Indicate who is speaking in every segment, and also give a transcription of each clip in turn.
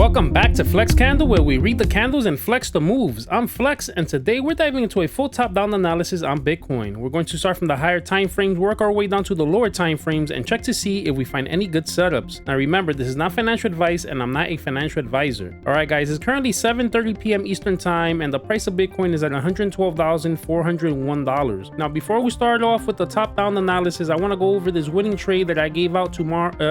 Speaker 1: Welcome back to FlexCandle, where we read the candles and flex the moves. I'm Flex, and today we're diving into a full top-down analysis on Bitcoin. We're going to start from the higher time frames, work our way down to the lower time frames, and check to see if we find any good setups. Now remember, this is not financial advice, and I'm not a financial advisor. Alright guys, it's currently 7:30 p.m. Eastern Time, and the price of Bitcoin is at $112,401. Now before we start off with the top-down analysis, I want to go over this winning trade that I gave out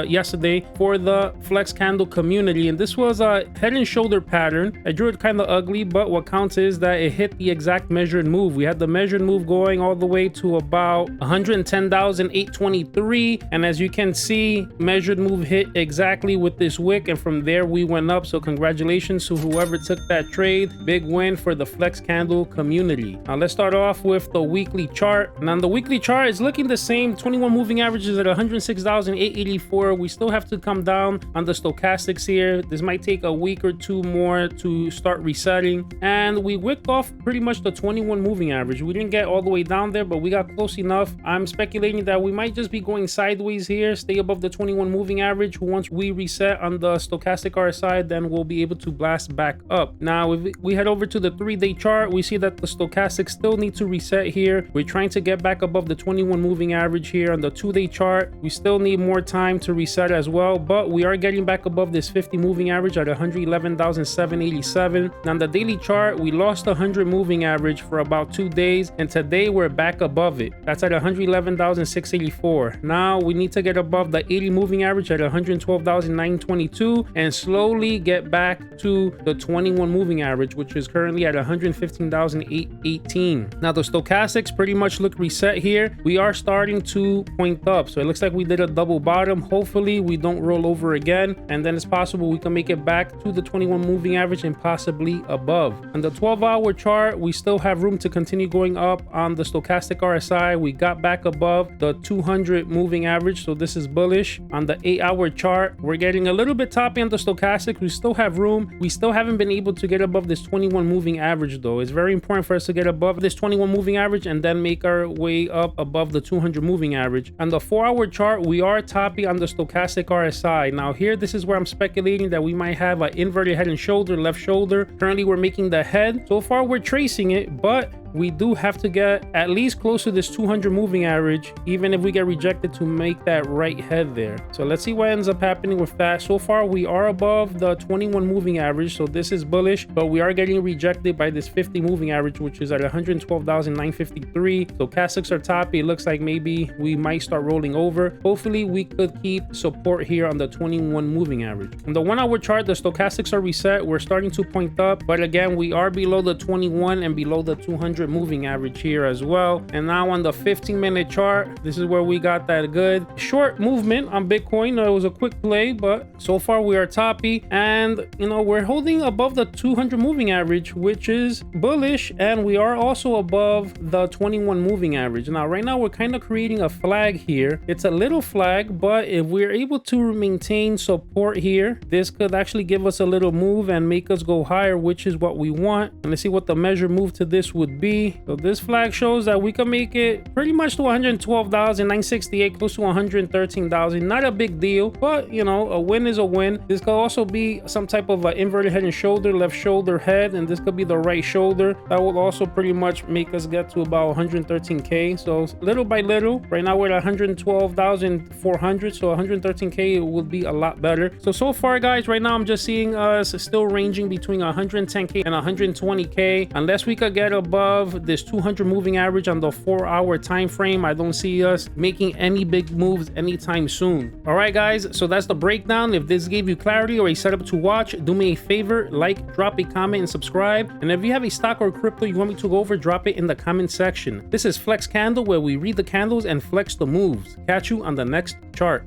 Speaker 1: yesterday for the FlexCandle community, and this was a head and shoulder pattern. I drew it kind of ugly, but what counts is that it hit the exact measured move. We had the measured move going all the way to about 110,823, and as you can see, measured move hit exactly with this wick, and from there we went up. So congratulations to whoever took that trade. Big win for the FlexCandle community. Now let's start off with the weekly chart, and on the weekly chart it's looking the same. 21 moving averages at 106,884. We still have to come down on the stochastics here. This might take a week or two more to start resetting, and we wicked off pretty much the 21 moving average. We didn't get all the way down there, but we got close enough. I'm speculating that we might just be going sideways here, stay above the 21 moving average. Once we reset on the stochastic RSI, then we'll be able to blast back up. Now if we head over to the 3-day chart, we see that the stochastic still need to reset here. We're trying to get back above the 21 moving average here. On the 2-day chart, we still need more time to reset as well, but we are getting back above this 50 moving average at 111,787. On the daily chart, we lost the 100 moving average for about 2 days, and today we're back above it. That's at 111,684. Now we need to get above the 80 moving average at 112,922 and slowly get back to the 21 moving average, which is currently at 115,818. Now the stochastics pretty much look reset here. We are starting to point up, so it looks like we did a double bottom. Hopefully we don't roll over again, and then it's possible we can make it back to the 21 moving average and possibly above. On the 12-hour chart, we still have room to continue going up. On the stochastic RSI, we got back above the 200 moving average, so this is bullish. On the 8-hour chart, we're getting a little bit toppy on the stochastic. We still have room. We still haven't been able to get above this 21 moving average though. It's very important for us to get above this 21 moving average and then make our way up above the 200 moving average. On the 4-hour chart, we are toppy on the stochastic RSI. Now here, this is where I'm speculating that we might have an inverted head and shoulder, left shoulder. Currently we're making the head. So far we're tracing it, but we do have to get at least close to this 200 moving average, even if we get rejected, to make that right head there. So let's see what ends up happening with that. So far we are above the 21 moving average, so this is bullish, but we are getting rejected by this 50 moving average, which is at 112,953. So stochastics are toppy. It looks like maybe we might start rolling over. Hopefully we could keep support here on the 21 moving average. On the 1-hour chart, the stochastics are reset. We're starting to point up, but again we are below the 21 and below the 200 moving average here as well. And now on the 15-minute chart, this is where we got that good short movement on Bitcoin. It was a quick play, but so far we are toppy, and we're holding above the 200 moving average, which is bullish, and we are also above the 21 moving average. Now right now we're kind of creating a flag here. It's a little flag, but if we're able to maintain support here, this could actually give us a little move and make us go higher, which is what we want. And let's see what the measure move to this would be. So this flag shows that we can make it pretty much to 112,968, close to 113,000. Not a big deal, but a win is a win. This could also be some type of inverted head and shoulder, left shoulder, head, and this could be the right shoulder. That will also pretty much make us get to about 113k. So little by little, right now we're at 112,400, so 113k will be a lot better. So far guys, right now I'm just seeing us still ranging between 110k and 120k. Unless we could get above this 200 moving average on the 4-hour time frame, I don't see us making any big moves anytime soon. All right guys, so that's the breakdown. If this gave you clarity or a setup to watch, do me a favor, like, drop a comment, and subscribe. And if you have a stock or crypto you want me to go over, drop it in the comment section. This is FlexCandle, where we read the candles and flex the moves. Catch you on the next chart.